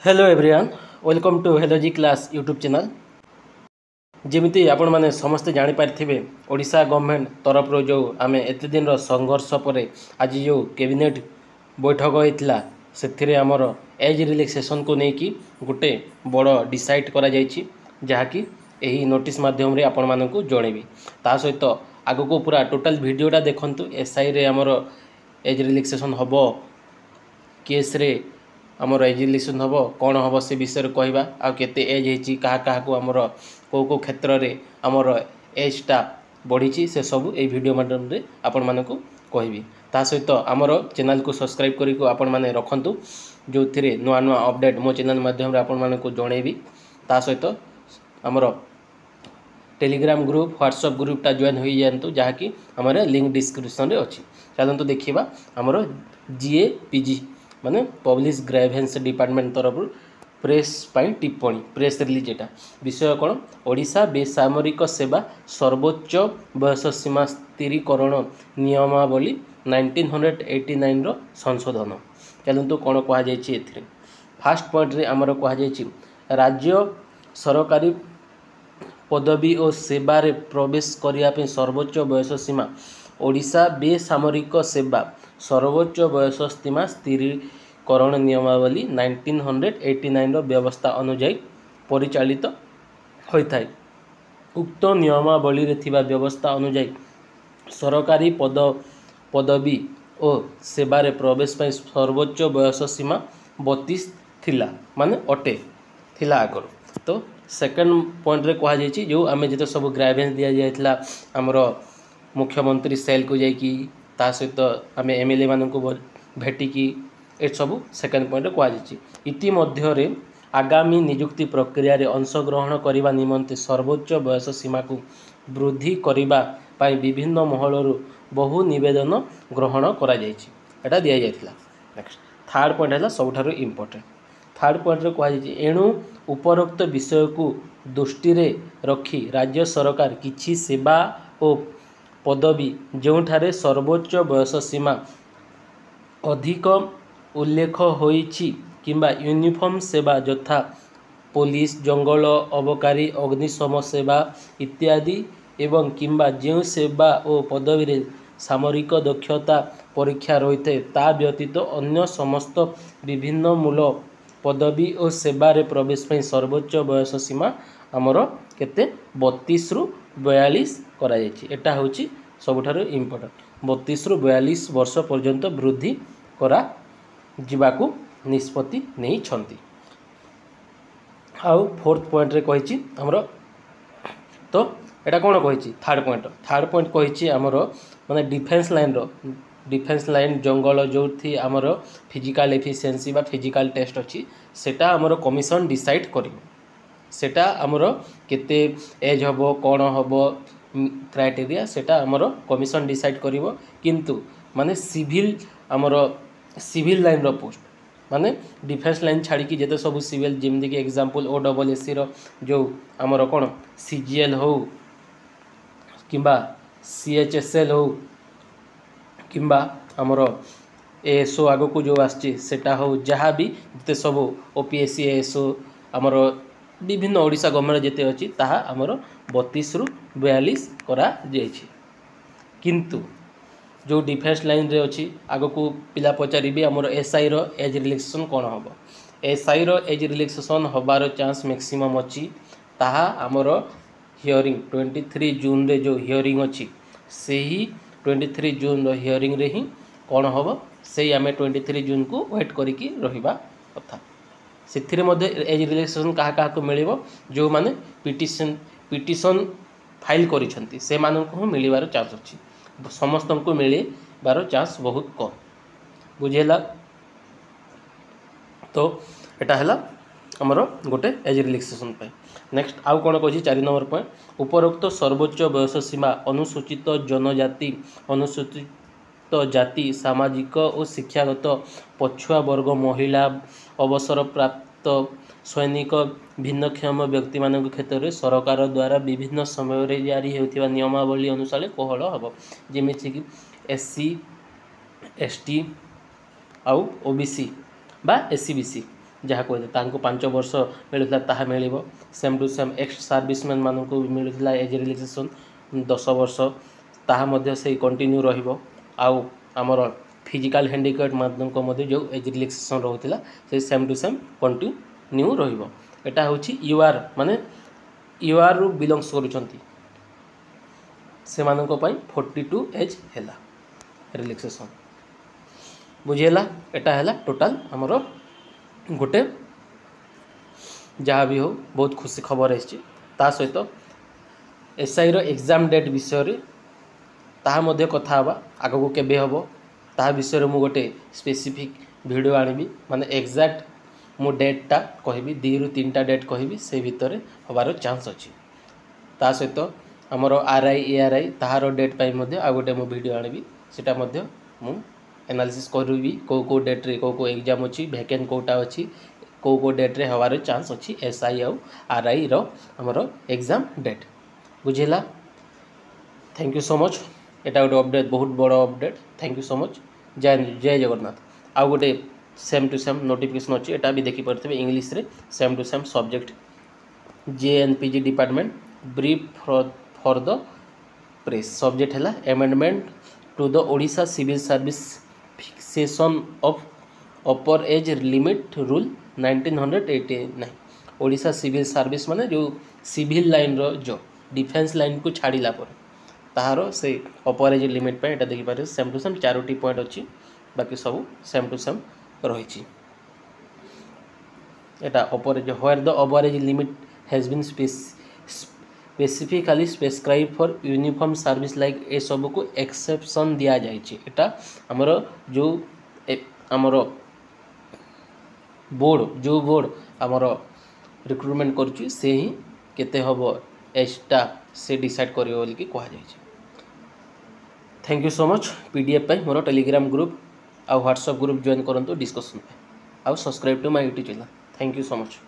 Hello everyone welcome to हेलोजी class YouTube channel. जमीती आपण मैंने समस्ते जापारे ओडिशा गवर्नमेंट तरफ जो आम एत दिन संघर्ष पर आज जो कैबिनेट बैठक होता से आमर एज रिलैक्सेशन को लेकिन गोटे बड़ डिसाइड करा जहाँकि यही नोटिस माध्यम रे आपण मानक जनइबी ता सहित आग को पूरा टोटाल वीडियोटा देखु एसआई रे आमर एज रिलैक्सेशन हम केस रे आमर एज रिलैक्सेशन हम कौन हम से विषय कहवा आते एज होती क्या आमर कौ क्षेत्र में आमर एजटा बढ़ी से सब ये वीडियो माध्यम रे आपण मानक कहबी ता सहित आमर चैनल को सब्सक्राइब करिको आपण माने रखंतु जो थिरे नुआ नुआ अपडेट मो चैनल माध्यम रे आपण मानक जनइबी ता सहित आमर टेलीग्राम ग्रुप व्हाट्सएप ग्रुपटा जॉइन हो जातु जहाँकि आमर लिंक डिस्क्रिप्शन रे अच्छी चलते देखा आमर जीए पीजी माने पब्लिक ग्रेवेंस डिपार्टमेंट तरफ प्रेस पाई टिप्पणी प्रेस रिलीज एटा विषय कौन ओडिशा बेसामरिक सेवा सर्वोच्च बयस सीमा स्थिरीकरण नियमावली 1989 रो संशोधन चलतु कौन कहुई फास्ट पॉइंट रे आमर कहुई राज्य सरकारी पदवी और सेवार प्रवेश करने सर्वोच्च बयस सीमा ओडिशा बेसामरिक सेवा सर्वोच्च बयस सीमा स्थिरीकरण नियमावली 1989 व्यवस्था अनुजाई परिचालित होता है। उक्त नियमावली रे थिबा व्यवस्था अनुजाई सरकारी पदवी और सेवार प्रवेश पर सर्वोच्च बयस सीमा 32 थिला माने अटे थिला आगर तो सेकेंड पॉइंट रे कहा जायछि जो आमे जेते सब ग्रेवेंस दिया जायतला हमर मुख्यमंत्री सेल को जाइकी ता सहित आम एमएलए मान को भेटिकी ए सब सेकेंड पॉइंट कह जायछि इति मध्य रे आगामी नियुक्ति प्रक्रिया रे अंशग्रहण करने निमंते सर्वोच्च बयस सीमा को वृद्धि करने पाई विभिन्न महलरू बहु निवेदन ग्रहण करा जायछि एटा दिया जायतला। नेक्स्ट थर्ड पॉइंट है सबुठारु इम्पोर्टेंट थर्ड पॉइंट रे कहा जायछि एणु उपरोक्त विषय को दृष्टि रे रखी राज्य सरकार किछि सेवा और पदवी जोठारे सर्वोच्च बयस सीमा अधिक उल्लेख होइछि किंबा यूनिफॉर्म सेवा यथा पुलिस जंगल अबकारी अग्निशम सेवा इत्यादि एवं किंबा जो सेवा और पदवी रे सामरिक दक्षता परीक्षा रही है ता व्यतीत अन्य समस्त विभिन्न मूल पदवी और सेवार प्रवेश में सर्वोच्च बयस सीमा आमर केते 32 रु 42 करा जायछि एटा होछि सबुठारु इम्पोर्टेंट 32 रु 42 वर्ष पर्यंत वृद्धि करा जिबाकू निष्पत्ति नहीं छंती। आउ फोर्थ पॉइंट रे कहिछि हमरो तो एटा कोन कहिछि थर्ड पॉइंट कहिछि हमरो माने डिफेंस लाइन जंगल जो थी हमरो फिजिकल एफिशिएंसी बा फिजिकल टेस्ट अछि सेटा हमरो कमिशन डिसाइड करिवो सेटा हमरो केते एज हबो कोन हबो क्राइटेरिया सेटा हमरो कमिशन डिसाइड करिवो किंतु माने सिविल लाइन रो पोस्ट माने डिफेंस लाइन छाड़ी की जेते सब सिविल जेमदी के एग्जांपल ओडब्ल्यूएससी रो जो हमरो कोन सीजीएल हो किंबा सीएचएसएल हो किंबा हमरो एएसओ आगो को जो आछि सेटा हो जहाँ भी जेते सब ओपीएससी एएसओ हमरो विभिन्न ओडिशा गवर्नमेंट जेते अछि ताहा हमरो 32 रु 42 करा जायछि किंतु जो डिफेंस लाइन रे अछि आगो को पिला पचारिबे हमरो एसआई रो एज रिलैक्सेशन कोन हबो एसआई रो एज रिलैक्सेशन हबार चांस मैक्सिमम अछि ताहा हमरो हियरिंग 23 जून रे जो हियरिंग अछि सेही 23 जून रो हियरिंग रे ही कोन हबो सेही आमे 23 जून को वेट करिकी रहिबा कथा से एज रिलैक्सेशन क्या को मिल जो माने पिटिशन फाइल करिसेंती से मानक मिलबार चांस अच्छी समस्त को मिलबार चांस बहुत कम बुझेला तो एटा है आमर गोटे एज रिलैक्सेशन पे। नेक्स्ट आउ कौन कही 4 नंबर पॉइंट उपरोक्त सर्वोच्च बयस सीमा अनुसूचित जनजाति अनुसूचित जाति सामाजिक और शिक्षागत पछुआ वर्ग महिला अवसर प्राप्त सैनिक भिन्नक्षम व्यक्ति मान क्षेत्र में सरकार द्वारा विभिन्न समय जारी होता नियमावली अनुसार कोहल हम जमीक एससी एसटी आउ ओबीसी बा एससीबीसी जहाँ कहते तांको 5 वर्ष मिलुला ताहा मिलिबो same to same ex serviceman मानक मिलुला एज रिलैक्सेशन 10 वर्ष ताहा मध्य से कंटिन्यू रहिबो आउ हमर फिजिकल हैंडिकैप्ड मानक मध्य जो एज रिलैक्सेशन रहउतिला से सेम टू सेम कंटिन्यू रहिबो एटा होछि यूआर माने यूआर रु बिलोंग्स करूछंती से मानक पई 42 एज हैला रिलैक्सेशन बुझेला एटा हैला टोटल हमरो गोटे जहाँ भी हो बहुत खुशी खबर आछि ता सहित एसआई रो एग्जाम डेट विषय रे ताहा मध्य कथा हबा आगो केबे हबो ताहा विषय रे मु गोटे स्पेसिफिक वीडियो आनिबी माने एग्जैक्ट मु डेटटा कहबी 2 रु 3टा डेट कहबी से भितर हबार चांस अछि ता सहित हमरो आरआई एआरआई ताहार डेट पाई मध्य आ गोटे मु वीडियो आनिबी सेटा मध्य मु एनालिसिस करबी को डेट रे को एग्जाम अछि वैकेंट कोटा अछि को डेट रे हवार चांस अछि एसआई आउ आरआई रो हमरो एग्जाम डेट बुझिला थैंक यू सो मच एटा गोटे अपडेट बहुत बड़ update thank you so much जय जगन्नाथ आ गोटे सेम टू सेम नोटिफिकेशन अछि एटा भी देखि परथबे इंग्लिश रे same to same subject J N P G department brief for the press subject हैला amendment to the Odisha civil service fixation of upper age limit rule 1989 Odisha civil service माने जो सिविल लाइन रो जो डिफेंस लाइन को छाड़िला पर ताहारो से अपर एज लिमिट पे एटा देखि पारे सेम टू सेम 4टी पॉइंट अछि बाकी सब सेम टू सेम रही छी एटा upper age where the upper age limit has been specifically prescribe for uniform service like a सब को एक्सेप्शन दिया जाय छी एटा हमरो जो हमरो बोर्ड हमरो रिक्रुटमेंट करछि से ही केते हबो एस्टा से डिसाइड करियो बोली कि कहा जाय छी thank you so much PDF पे मोर टेलीग्राम ग्रुप आ व्हाट्सएप ग्रुप ज्वाइन करंतु डिस्कशन पे आ subscribe to my YouTube channel thank you so much.